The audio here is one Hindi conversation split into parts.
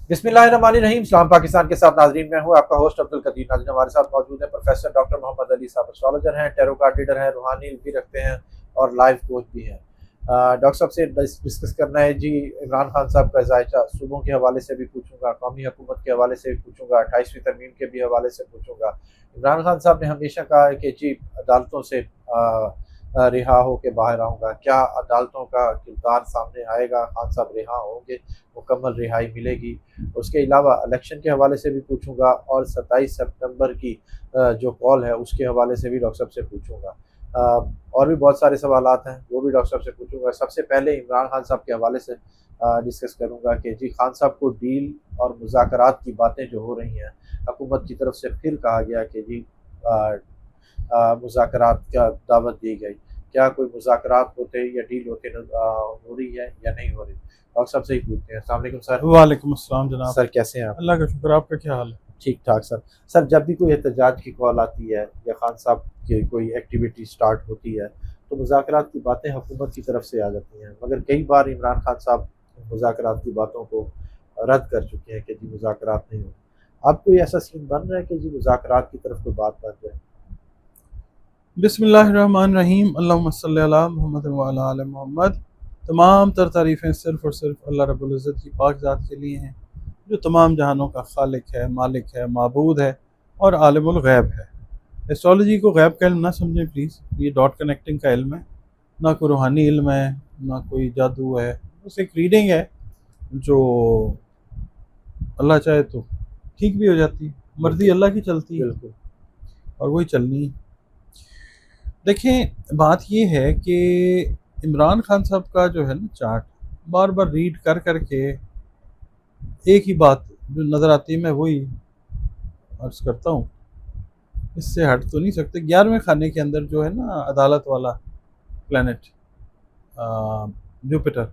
बिस्मिल्लाहिर्रहमानिर्रहीम। इस्लाम पाकिस्तान के साथ नाजरीन, मैं हूँ आपका होस्ट अब्दुल कदीर। नाज़रीन, हमारे साथ मौजूद है प्रोफेसर डॉक्टर मोहम्मद अली साहब। एस्ट्रोलॉजर हैं, टैरो कार्ड रीडर हैं, रूहानी इल्म भी रखते हैं और लाइफ कोच भी हैं। डॉक्टर साहब से डिस्कस करना है जी, इमरान खान साहब का जायजा सूबों के हवाले से भी पूछूंगा, कौमी हुकूमत के हवाले से भी पूछूंगा, 28वीं तरमीम के भी हवाले से पूछूंगा। इमरान खान साहब ने हमेशा कहा है कि जी अदालतों से रिहा हो के बाहर आऊँगा। क्या अदालतों का किरदार सामने आएगा? खान साहब रिहा होंगे, मुकम्मल रिहाई मिलेगी? उसके अलावा इलेक्शन के हवाले से भी पूछूंगा और 27 सितंबर की जो कॉल है उसके हवाले से भी डॉक्टर साहब से पूछूंगा। और भी बहुत सारे सवालात हैं, वो भी डॉक्टर साहब से पूछूंगा। सबसे पहले इमरान खान साहब के हवाले से डिस्कस करूंगा कि जी खान साहब को डील और मुज़ाकरात की बातें जो हो रही हैं, हुकूमत की तरफ से फिर कहा गया कि जी मुज़ाकरात का दावत दी गई। क्या कोई मुज़ाकरात होते या डील होते हो रही है या नहीं हो रही? डॉक्टर साहब से ही पूछते हैं। अस्सलाम वालेकुम सर। वालेकुम अस्सलाम जनाब। सर कैसे हैं आप? अल्लाह का शुक्र, आपका क्या हाल है? ठीक ठाक सर। सर जब भी कोई एहतजाज की कॉल आती है या खान साहब की कोई एक्टिविटी स्टार्ट होती है तो मुज़ाकरात की बातें हुकूमत की तरफ से आ जाती हैं, मगर कई बार इमरान खान साहब मुज़ाकरात की बातों को रद्द कर चुके हैं कि जी मुज़ाकरात नहीं हो। अब कोई ऐसा सीन बन रहा है कि जी मुज़ाकरात की तरफ कोई बात बन जाए? बिस्मिल्लाहिर्रहमानिर्रहीम, अल्लाहुम्मा सल्ली अला मुहम्मद व अला आले मोहम्मद। तमाम तर तारीफ़ें सिर्फ़ और सिर्फ अल्लाह रब्बुल इज़्ज़त की पाक ज़ात के लिए हैं, जो तमाम जहानों का खालिक है, मालिक है, माबूद है और आलिमुल गैब है। एस्ट्रोलॉजी को गैब का इल्म ना समझें प्लीज़। ये डॉट कनेक्टिंग का इल्म है, ना कोई रूहानी इल्म है, ना कोई जादू है। बस एक रीडिंग है जो अल्लाह चाहे तो ठीक भी हो जाती है। मर्ज़ी अल्लाह की चलती है बिल्कुल। और वही चलनी है। देखें, बात ये है कि इमरान खान साहब का जो है ना चार्ट, बार बार रीड कर कर के एक ही बात जो नज़र आती है, मैं वही अर्ज करता हूँ। इससे हट तो नहीं सकते। 11वें खाने के अंदर जो है ना अदालत वाला प्लैनेट जुपिटर,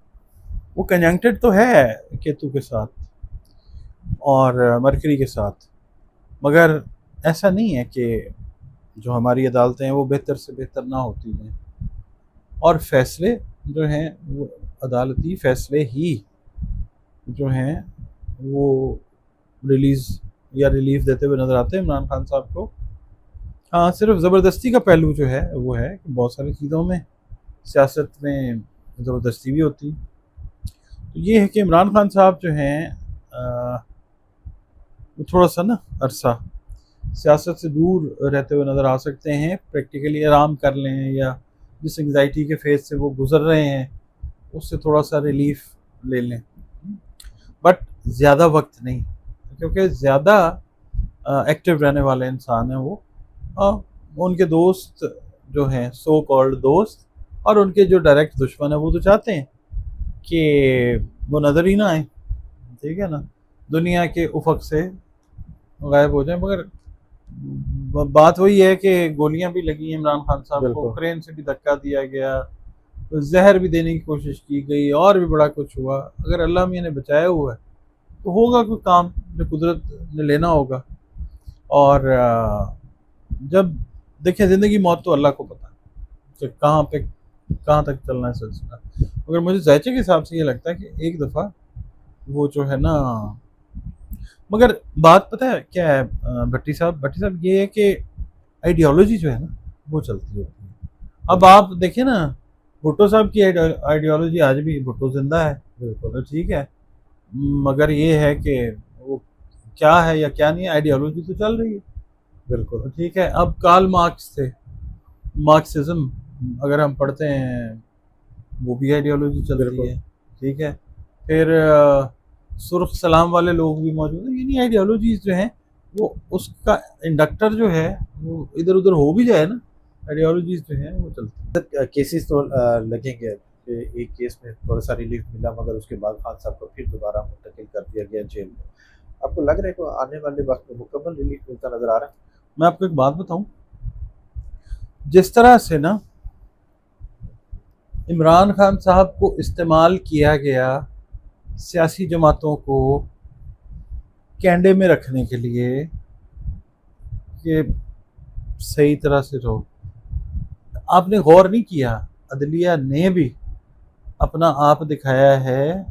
वो कंजंक्टेड तो है केतु के साथ और मरकरी के साथ, मगर ऐसा नहीं है कि जो हमारी अदालतें हैं वो बेहतर से बेहतर ना होती हैं। और फैसले जो हैं वो अदालती फैसले ही जो हैं वो रिलीज़ या रिलीफ देते हुए नज़र आते हैं इमरान खान साहब को। हाँ, सिर्फ ज़बरदस्ती का पहलू जो है वो है कि बहुत सारी चीज़ों में, सियासत में ज़बरदस्ती भी होती है। तो ये है कि इमरान खान साहब जो हैं वो थोड़ा सा ना अरसा सियासत से दूर रहते हुए नज़र आ सकते हैं। प्रैक्टिकली आराम कर लें या जिस एंग्जाइटी के फेज से वो गुजर रहे हैं उससे थोड़ा सा रिलीफ ले लें, बट ज़्यादा वक्त नहीं, क्योंकि ज़्यादा एक्टिव रहने वाले इंसान हैं वो। उनके दोस्त जो हैं, सो कॉल्ड दोस्त, और उनके जो डायरेक्ट दुश्मन है, वो तो चाहते हैं कि वो नज़र ही ना आए, ठीक है ना, दुनिया के उफक से गायब हो जाए। मगर बात वही है कि गोलियां भी लगी हैं इमरान खान साहब को, बिल्कुल। क्रेन से भी धक्का दिया गया, तो जहर भी देने की कोशिश की गई और भी बड़ा कुछ हुआ। अगर अल्लाह मियाँ ने बचाया हुआ है तो होगा कोई काम जो कुदरत ने लेना होगा। और जब देखें, ज़िंदगी मौत तो अल्लाह को पता है कि कहाँ तक चलना है सिलसिला। मगर मुझे जायचे के हिसाब से ये लगता है कि एक दफ़ा वो जो है ना, मगर बात पता है क्या है भट्टी साहब, ये है कि आइडियोलॉजी जो है ना वो चलती होती है। अब आप देखिए ना, भुट्टो साहब की आइडियोलॉजी आज भी, भुट्टो जिंदा है बिल्कुल। तो ठीक है, मगर ये है कि वो क्या है या क्या नहीं है, आइडियोलॉजी तो चल रही है। बिल्कुल। तो ठीक है, अब कार्ल मार्क्स थे, मार्क्सिज्म अगर हम पढ़ते हैं, वो भी आइडियोलॉजी चलती बिल्कुल। है, ठीक है। फिर सुर्ख सलाम वाले लोग भी मौजूद हैं। यानी आइडियोलॉजीज जो हैं वो उसका इंडक्टर जो है वो इधर उधर हो भी जाए ना, आइडियोलॉजीज जो हैं वो चलती केसेस तो लगेंगे कि एक केस में थोड़ा सा रिलीफ मिला, मगर उसके बाद खान साहब को फिर दोबारा मुंतकिल कर दिया गया जेल में। आपको लग रहा है कि आने वाले वक्त में मुकम्मल रिलीफ मिलता नजर आ रहा है? हैं। मैं आपको एक बात बताऊं, जिस तरह से ना इमरान खान साहब को इस्तेमाल किया गया सियासी जमातों को कैंडे में रखने के लिए कि सही तरह से रहो, आपने गौर नहीं किया, अदलिया ने भी अपना आप दिखाया है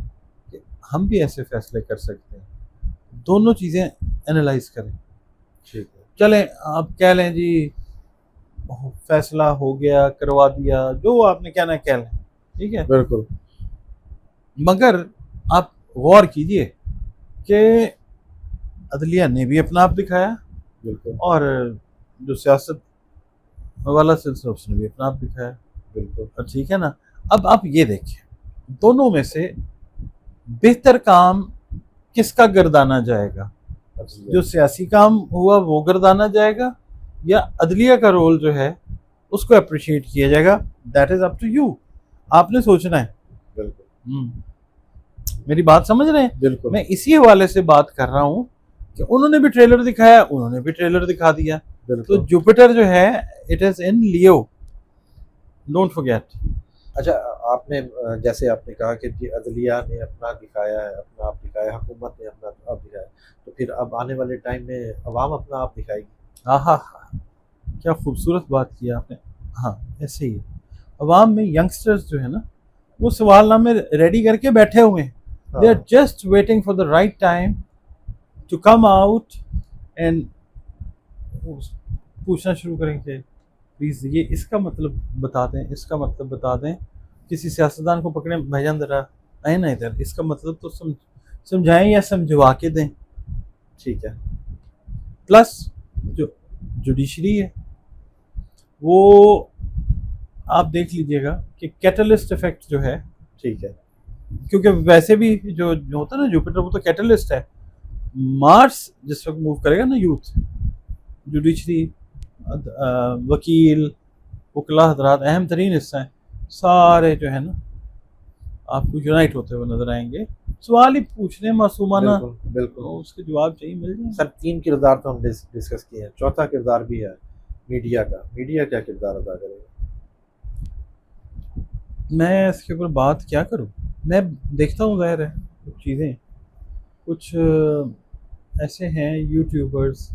कि हम भी ऐसे फैसले कर सकते हैं। दोनों चीज़ें एनालाइज करें। ठीक है। चलें आप कह लें जी फैसला हो गया, करवा दिया, जो आपने कहना है कह लें, ठीक है। बिल्कुल। मगर आप गौर कीजिए कि अदलिया ने भी अपना आप दिखाया बिल्कुल। और जो सियासत वाला सिलसिला उसने भी अपना आप दिखाया। बिल्कुल। और ठीक है ना। अब आप ये देखिए दोनों में से बेहतर काम किसका गर्दाना जाएगा? अच्छा। जो सियासी काम हुआ वो गर्दाना जाएगा या अदलिया का रोल जो है उसको अप्रिशिएट किया जाएगा? That is up to you, आपने सोचना है। बिल्कुल। मेरी बात समझ रहे हैं? बिल्कुल। मैं इसी हवाले से बात कर रहा हूँ कि उन्होंने भी ट्रेलर दिखाया, उन्होंने भी ट्रेलर दिखा दिया। तो बिल्कुल। जुपिटर जो है it is in Leo, don't forget. अच्छा, आपने जैसे आपने कहा कि जी अदलिया ने अपना दिखाया है, अपना आप दिखाया, हुकूमत ने अपना आप दिखाया, तो फिर अब आने वाले टाइम में अवाम अपना आप दिखाएगी। आहा, क्या खूबसूरत बात की आपने। हाँ ऐसे ही अवाम में यंगस्टर्स जो है ना वो सवालनामे रेडी करके बैठे हुए हैं। दे आर हाँ। Just waiting for the right time to come out and पूछना शुरू करेंगे प्लीज़ ये इसका मतलब बता दें, इसका मतलब बता दें। किसी सियासतदान को पकड़े, भाईजान ज़रा आए ना इधर, इसका मतलब तो समझाएं या समझवा के दें। ठीक है। प्लस जो जुडिशरी है वो आप देख लीजिएगा कि कैटलिस्ट इफेक्ट जो है, ठीक है। क्योंकि वैसे भी जो होता है ना जुपिटर वो तो कैटलिस्ट है। मार्स जिस वक्त मूव करेगा ना यूथ, जुडिशरी, वकील, वकला हजरात अहम तरीन हिस्सा है, सारे जो है ना आपको यूनाइट होते हुए नजर आएंगे। सवाल ही पूछने मासूमाना, बिल्कुल। बिल्कुल। तो उसके जवाब चाहिए मिल जाए। सर 3 किरदार तो हम डिस्कस किए हैं, चौथा किरदार भी है मीडिया का। मीडिया क्या किरदार अदा करेगा? मैं इसके ऊपर बात क्या करूं? मैं देखता हूँ ज़ाहिर है कुछ चीज़ें, कुछ ऐसे हैं यूट्यूबर्स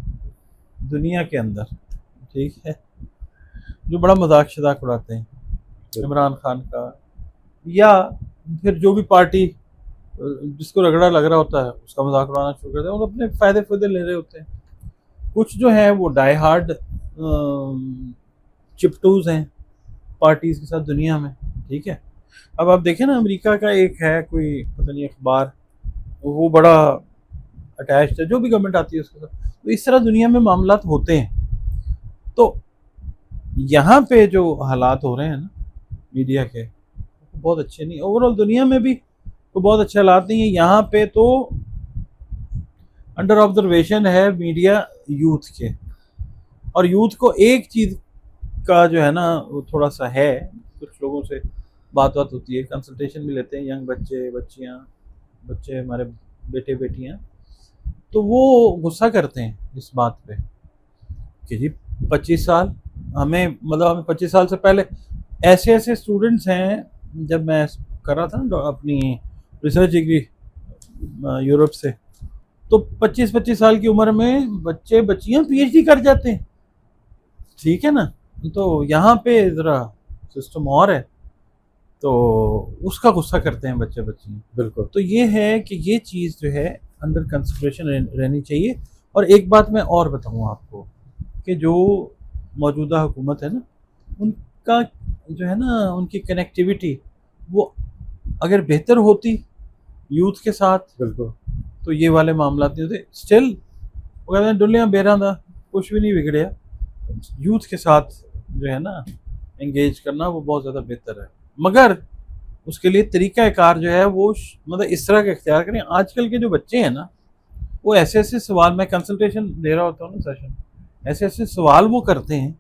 दुनिया के अंदर, ठीक है, जो बड़ा मजाक शजाक उड़ाते हैं इमरान खान का, या फिर जो भी पार्टी जिसको रगड़ा लग रहा होता है उसका मजाक उड़ाना शुरू करते हैं और अपने फ़ायदे ले रहे होते हैं। कुछ जो है वो डाई हार्ड चिपटूज हैं पार्टीज के साथ दुनिया में, ठीक है। अब आप देखें ना अमेरिका का एक है कोई पता नहीं अखबार, वो बड़ा अटैच्ड है जो भी गवर्नमेंट आती है उसके साथ। तो इस तरह दुनिया में मामलात होते हैं। तो यहाँ पे जो हालात हो रहे हैं ना मीडिया के बहुत अच्छे नहीं, ओवरऑल दुनिया में भी तो बहुत अच्छे हालात नहीं है। यहाँ पे तो अंडर ऑब्जर्वेशन है मीडिया यूथ के, और यूथ को एक चीज़ का जो है ना वो थोड़ा सा है, कुछ लोगों से बात होती है, कंसल्टेशन भी लेते हैं यंग बच्चे बच्चियाँ, बच्चे हमारे बेटे बेटियाँ, तो वो गुस्सा करते हैं इस बात पे कि जी 25 साल हमें, मतलब हमें 25 साल से पहले ऐसे ऐसे स्टूडेंट्स हैं। जब मैं कर रहा था ना अपनी रिसर्च डिग्री यूरोप से, तो 25-25 साल की उम्र में बच्चे बच्चियां पीएचडी कर जाते हैं, ठीक है ना। तो यहाँ पे ज़रा सिस्टम और है, तो उसका गुस्सा करते हैं बच्चे बच्चियां। बिल्कुल। तो ये है कि ये चीज़ जो है अंडर कंसिडरेशन रहनी चाहिए। और एक बात मैं और बताऊँ आपको कि जो मौजूदा हुकूमत है ना उनका जो है ना उनकी कनेक्टिविटी वो अगर बेहतर होती यूथ के साथ बिल्कुल। तो ये वाले मामला नहीं होते। स्टिल वो कहते हैं डुलियाँ बेरा दा कुछ भी नहीं बिगड़िया, यूथ के साथ जो है ना एंगेज करना वो बहुत ज़्यादा बेहतर है। मगर उसके लिए तरीका कार जो है वो मतलब इस तरह का इख्तियार करें। आजकल के जो बच्चे हैं ना वो ऐसे ऐसे सवाल, मैं कंसल्टेशन दे रहा होता हूँ ना सेशन, ऐसे ऐसे सवाल वो करते हैं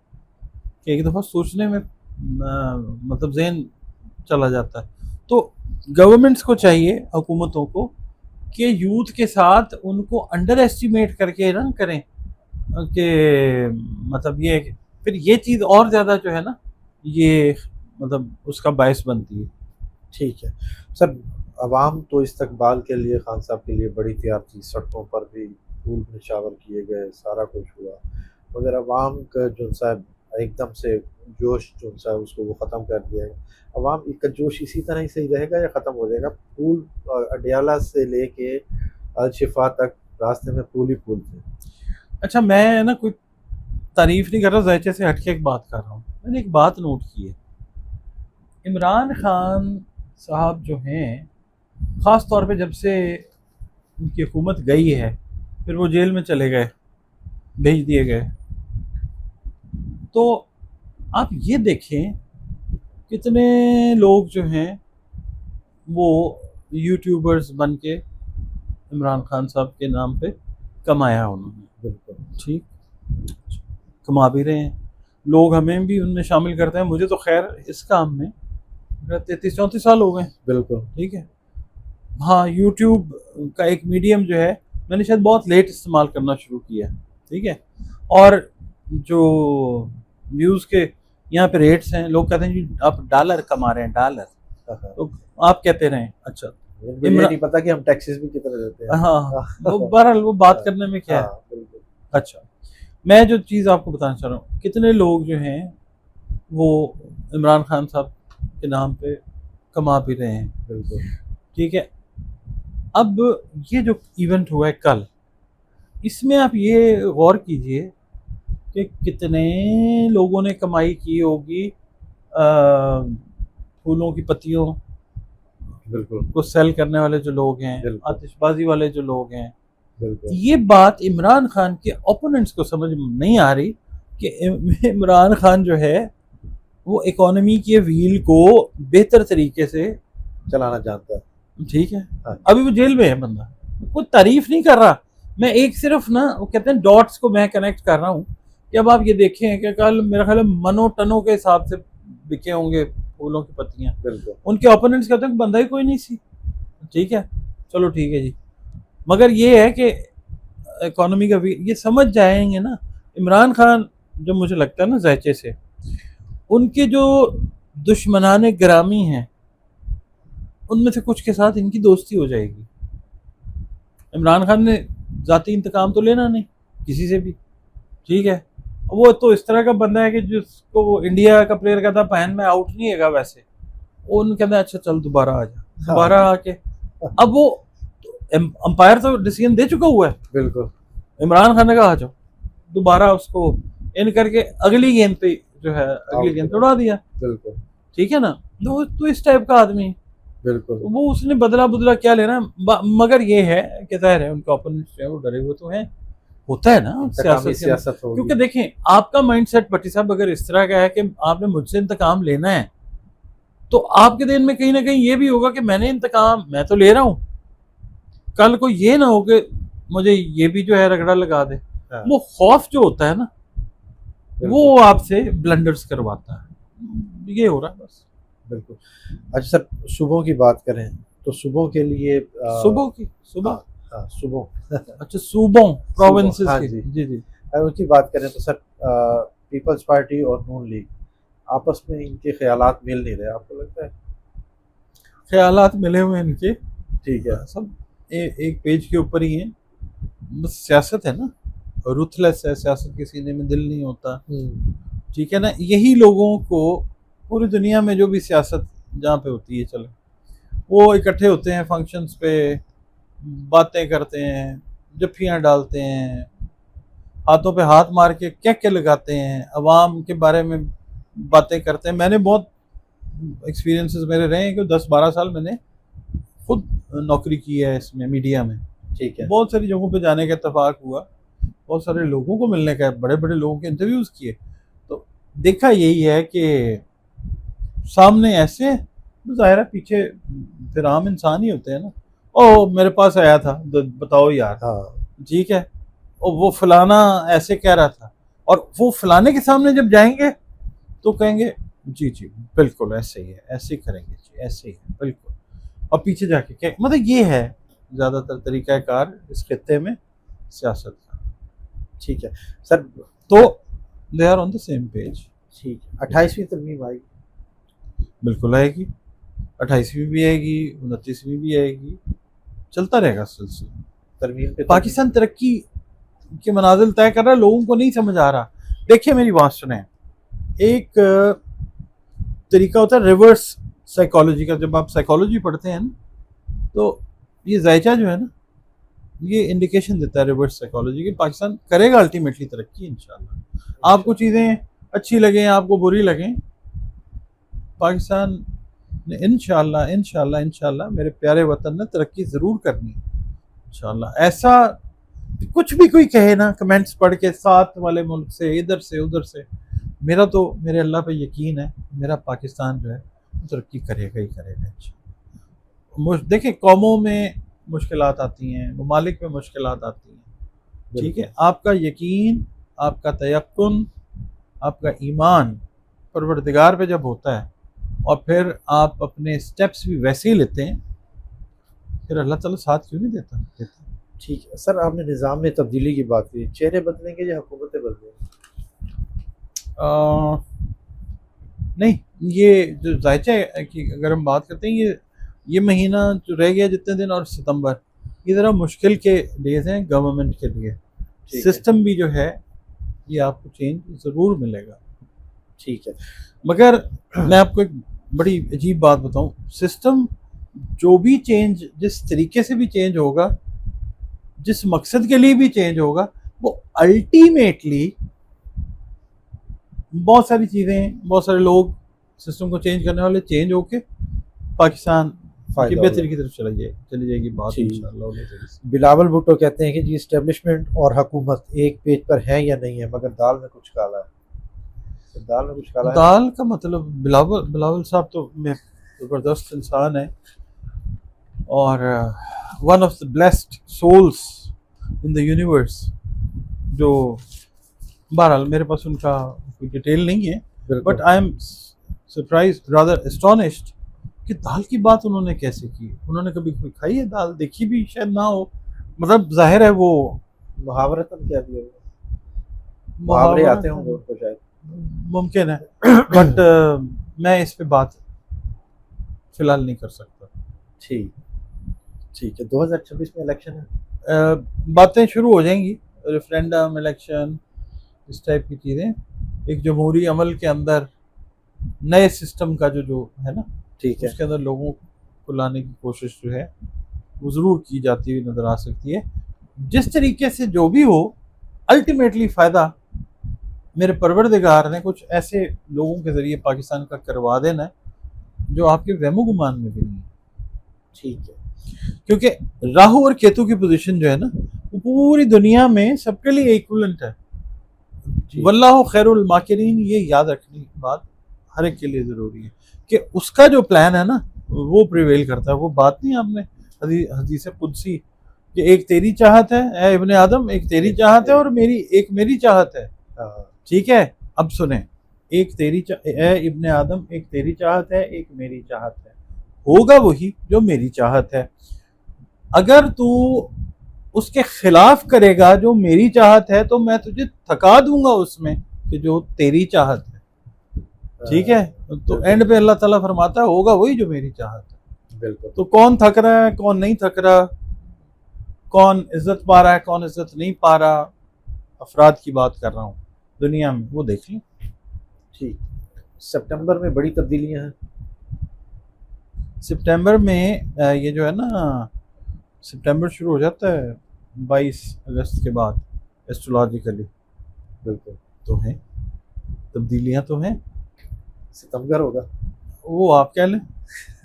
कि एक दफ़ा सोचने में मतलब जहन चला जाता है। तो गवर्नमेंट्स को चाहिए, हुकूमतों को, कि यूथ के साथ उनको अंडर एस्टिमेट करके ना करें कि मतलब ये फिर ये चीज़ और ज़्यादा जो है ना ये मतलब उसका बायस बनती है। ठीक है। सर अवाम तो इस्तकबाल के लिए खान साहब के लिए बड़ी तैयार थी, सड़कों पर भी फूल निछावर किए गए, सारा कुछ हुआ, मगर अवाम का जो सा एकदम से जोश जो सा उसको वो ख़त्म कर दिया है। अवाम का जोश इसी तरह ही सही रहेगा या ख़त्म हो जाएगा? फूल अडियाला से लेके अलशिफा तक रास्ते में फूल ही फूल थे। अच्छा, मैं ना कोई तारीफ नहीं कर रहा, ज़ायचे से हटके एक बात कर रहा हूँ। मैंने एक बात नोट की है, इमरान खान साहब जो हैं, ख़ास तौर पे जब से उनकी हुकूमत गई है, फिर वो जेल में चले गए, भेज दिए गए, तो आप ये देखें कितने लोग जो हैं वो यूट्यूबर्स बन के इमरान खान साहब के नाम पे कमाया उन्होंने। बिल्कुल। ठीक, कमा भी रहे हैं, लोग हमें भी उनमें शामिल करते हैं। मुझे तो खैर इस काम में 33-34 साल हो गए। बिल्कुल। ठीक है, हाँ, यूट्यूब का एक मीडियम जो है मैंने शायद बहुत लेट इस्तेमाल करना शुरू किया है। ठीक है, और जो व्यूज़ के यहाँ पे रेट्स हैं, लोग कहते हैं जी आप डॉलर कमा रहे हैं, डॉलर, तो आप कहते रहें। अच्छा, मुझे ये नहीं पता कि हम टैक्सेस भी कितने देते हैं। हाँ, वो बहरहाल वो बात करने में क्या है। हाँ, बिल्कुल। अच्छा, मैं जो चीज़ आपको बताना चाह रहा हूँ, कितने लोग जो हैं वो इमरान खान साहब के नाम पे कमा भी रहे हैं। बिल्कुल। ठीक है, अब ये जो इवेंट हुआ है कल, इसमें आप ये गौर कीजिए कि कितने लोगों ने कमाई की होगी फूलों की पत्तियों बिल्कुल। को सेल करने वाले जो लोग हैं, बिल्कुल। आतिशबाजी वाले जो लोग हैं। बिल्कुल। ये बात इमरान खान के ओपोनेंट्स को समझ नहीं आ रही कि इमरान खान जो है वो इकोनॉमी के व्हील को बेहतर तरीके से चलाना जानता है। ठीक है, हाँ। अभी वो जेल में है बंदा, कोई तारीफ नहीं कर रहा, मैं एक सिर्फ ना वो कहते हैं डॉट्स को मैं कनेक्ट कर रहा हूँ कि अब आप ये देखें कि कल मेरा ख्याल है मनों टनों के हिसाब से बिके होंगे फूलों की पत्तियां। बिल्कुल। उनके ओपोनेंट्स कहते हैं कि बंदा ही कोई नहीं सी। ठीक है, चलो ठीक है जी, मगर ये है कि इकोनॉमी का भी ये समझ जाएंगे ना इमरान खान, जो मुझे लगता है ना ज़ायचे से उनके जो दुश्मनाने ग्रामी हैं उनमें से कुछ के साथ इनकी दोस्ती हो जाएगी। इमरान खान ने ज़ाती इंतकाम तो लेना नहीं किसी से भी। ठीक है, वो तो इस तरह का बंदा है कि जिसको वो इंडिया का प्लेयर कहता पहन में आउट नहीं है वैसे, वो उन्हें कहता है अच्छा चल दोबारा आ जा, दोबारा आके अब वो अंपायर तो डिसीजन दे चुका हुआ है। बिल्कुल। इमरान खान ने कहा आ जाओ, दोबारा उसको इन करके अगली गेंद पे जो है अगली गेंद उड़ा दिया। बिल्कुल। ठीक है ना, तो इस टाइप का आदमी है। बिल्कुल। वो उसने बदला बदला क्या लेना, मगर ये है कि जाहिर है उनके ओपोनेंट्स जो है वो डरे हुए तो हैं, होता है ना सियासत होगी। क्योंकि देखें आपका माइंडसेट भट्टी साहब अगर इस तरह का है कि आपने मुझसे इंतकाम लेना है, तो आपके दिल में कहीं ना कहीं ये भी होगा कि मैंने इंतकाम मैं तो ले रहा हूँ, कल को ये ना हो कि मुझे ये भी जो है रगड़ा लगा दे। हाँ। वो खौफ जो होता है ना वो आपसे ब्लंडर्स करवाता है, ये हो रहा है बस। बिल्कुल। अच्छा सर, सुबह की बात करें तो सुबह के लिए सुबह हाँ, सुबह अच्छा सूबों प्रोविंसेस हाँ की जी। जी अगर उनकी बात करें तो सर पीपल्स पार्टी और नून लीग आपस में इनके ख्यालात मिल नहीं रहे, आपको लगता है? ख्यालात मिले हुए इनके, ठीक है। सब एक पेज के ऊपर ही हैं, बस सियासत है ना, रुथलेस है सियासत, के सीने में दिल नहीं होता। ठीक है ना, यही लोगों को पूरी दुनिया में जो भी सियासत जहाँ पे होती है चले वो इकट्ठे होते हैं फंक्शंस पे, बातें करते हैं, जफ्फियाँ डालते हैं, हाथों पे हाथ मार के क्या लगाते हैं, अवाम के बारे में बातें करते हैं। मैंने बहुत एक्सपीरियंसेस मेरे रहे हैं कि 10-12 साल मैंने खुद नौकरी की है इसमें मीडिया में। ठीक है। बहुत सारी जगहों पे जाने का इत्तेफाक हुआ, बहुत सारे लोगों को मिलने का, बड़े बड़े लोगों के इंटरव्यूज़ किए, तो देखा यही है कि सामने ऐसे जाहिर है पीछे फिर आम इंसान ही होते हैं ना, ओ मेरे पास आया था बताओ यार, हाँ। ठीक है, और वो फलाना ऐसे कह रहा था, और वो फलाने के सामने जब जाएंगे तो कहेंगे जी जी बिल्कुल ऐसे ही है, ऐसे ही करेंगे जी, ऐसे ही है बिल्कुल, और पीछे जाके क्या मतलब ये है ज़्यादातर तरीक़ाकार इस खित्ते में सियासत का। ठीक है सर, तो they are on the same page. ठीक है। 28वीं तरमीम आएगी? बिल्कुल आएगी, 28वीं भी आएगी, 29वीं भी आएगी, चलता रहेगा सिलसिला। तरमीम पे पाकिस्तान तरक्की के मनाजिल तय कर रहा है, लोगों को नहीं समझ आ रहा। देखिए मेरी बात सुने, एक तरीका होता है रिवर्स साइकोलॉजी का, जब आप साइकोलॉजी पढ़ते हैं ना तो ये जायचा जो है ना ये इंडिकेशन देता है रिवर्स साइकोलॉजी कि पाकिस्तान करेगा अल्टीमेटली तरक्की इंशाल्लाह। आपको चीज़ें अच्छी लगें, आपको बुरी लगें, पाकिस्तान ने इंशाल्लाह इंशाल्लाह इंशाल्लाह मेरे प्यारे वतन ने तरक्की ज़रूर करनी है इंशाल्लाह। ऐसा कुछ भी कोई कहे ना कमेंट्स पढ़ के, साथ वाले मुल्क से, इधर से उधर से, मेरा तो मेरे अल्लाह पे यकीन है, मेरा पाकिस्तान जो है तरक्की करेगा ही करेगा इंशाल्लाह। देखिए कौमों में मुश्किलात आती हैं, ममालिक में मुश्किलात आती हैं, ठीक है, आपका यकीन, आपका तयक्कुन, आपका ईमान परवरदिगार पे जब होता है और फिर आप अपने स्टेप्स भी वैसे ही लेते हैं, फिर अल्लाह ताला साथ क्यों नहीं देता देता। ठीक है सर, आपने निज़ाम में तब्दीली की बात की, चेहरे बदलेंगे या हुकूमतें बदलेंगी? नहीं, ये जो जायचा है कि अगर हम बात करते हैं, ये महीना जो रह गया जितने दिन, और सितंबर, ये ज़रा मुश्किल के डेज हैं गवर्नमेंट के लिए। सिस्टम भी जो है ये आपको चेंज ज़रूर मिलेगा। ठीक है, मगर मैं आपको एक बड़ी अजीब बात बताऊं, सिस्टम जो भी चेंज, जिस तरीके से भी चेंज होगा, जिस मकसद के लिए भी चेंज होगा, वो अल्टीमेटली बहुत सारी चीज़ें, बहुत सारे लोग सिस्टम को चेंज करने वाले चेंज होके पाकिस्तान की बेहतरी की तरफ चली जाएगी बात इंशाल्लाह। बिलावल भुट्टो कहते हैं कि जी इस्टेब्लिशमेंट और हुकूमत एक पेज पर है या नहीं है, मगर दाल में कुछ काला है। तो दाल में कुछ काला है। दाल का मतलब बिलावल साहब तो ज़बरदस्त इंसान है और one of the blessed souls in the universe, जो बहरहाल मेरे पास उनका कोई डिटेल नहीं है, but I am surprise, rather astonished कि दाल की बात उन्होंने कैसे की। उन्होंने कभी कोई खाई है दाल? देखी भी शायद ना हो, मतलब जाहिर है वो मुहावरतन क्या दिया, मुहावरे आते होंगे उनको शायद, मुमकिन है, बट मैं इस पे बात फिलहाल नहीं कर सकता। ठीक है, 2026 में इलेक्शन है, बातें शुरू हो जाएंगी, रेफरेंडम, इलेक्शन, इस टाइप की चीज़ें, एक जमहूरी अमल के अंदर नए सिस्टम का जो है ना, ठीक है, उसके अंदर लोगों को लाने की कोशिश जो है वो ज़रूर की जाती हुई नज़र आ सकती है। जिस तरीके से जो भी हो, अल्टीमेटली फ़ायदा मेरे परवरदिगार ने कुछ ऐसे लोगों के ज़रिए पाकिस्तान का करवा देना है जो आपके वहमो गुमान में भी नहीं है। ठीक है, क्योंकि राहु और केतु की पोजीशन जो है ना, वो पूरी दुनिया में सबके लिए इक्विवेलेंट है। वल्लाहु खैरुल माकिरीन, ये याद रखने की बात हर एक के लिए ज़रूरी है कि उसका जो प्लान है ना वो प्रिवेल करता है। वो बात नहीं आपने हदीस कुदसी कि एक तेरी चाहत है ए इब्ने आदम, एक तेरी चाहत है और एक मेरी चाहत है। ठीक है, अब सुने, एक तेरी ए इब्ने आदम, एक तेरी चाहत है, एक मेरी चाहत है, होगा वही जो मेरी चाहत है। अगर तू उसके खिलाफ करेगा जो मेरी चाहत है तो मैं तुझे थका दूंगा उसमें कि जो तेरी चाहत है। ठीक है, तो एंड पे अल्लाह ताला फरमाता है होगा वही जो मेरी चाहत है। बिल्कुल। तो कौन थक रहा है, कौन नहीं थक रहा, कौन इज्जत पा रहा है, कौन इज्जत नहीं पा रहा, अफराद की बात कर रहा हूँ दुनिया में, वो देख लें। ठीक, सितंबर में बड़ी तब्दीलियां हैं। सितंबर में ये जो है ना, सितंबर शुरू हो जाता है 22 अगस्त के बाद एस्ट्रोलॉजिकली। बिल्कुल, तो हैं तब्दीलियां, तो हैं, सितंबर होगा, वो आप कह लें।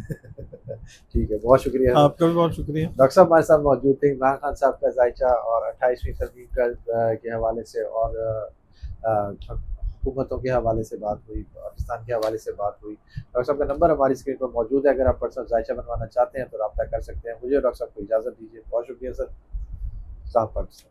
ठीक है, बहुत शुक्रिया। आपका भी बहुत शुक्रिया। डॉक्टर साहब हमारे साथ मौजूद थे, इमरान खान साहब का जायचा और 28वीं तरमीम के हवाले से और हुकूमतों के हवाले से बात हुई, पाकिस्तान के हवाले से बात हुई। डॉक्टर साहब का नंबर हमारी स्क्रीन पर मौजूद है, अगर आप पर्सनल जायचा बनवाना चाहते हैं तो रब्ता कर सकते हैं। मुझे डॉक्टर साहब को इजाज़त दीजिए, बहुत शुक्रिया सर।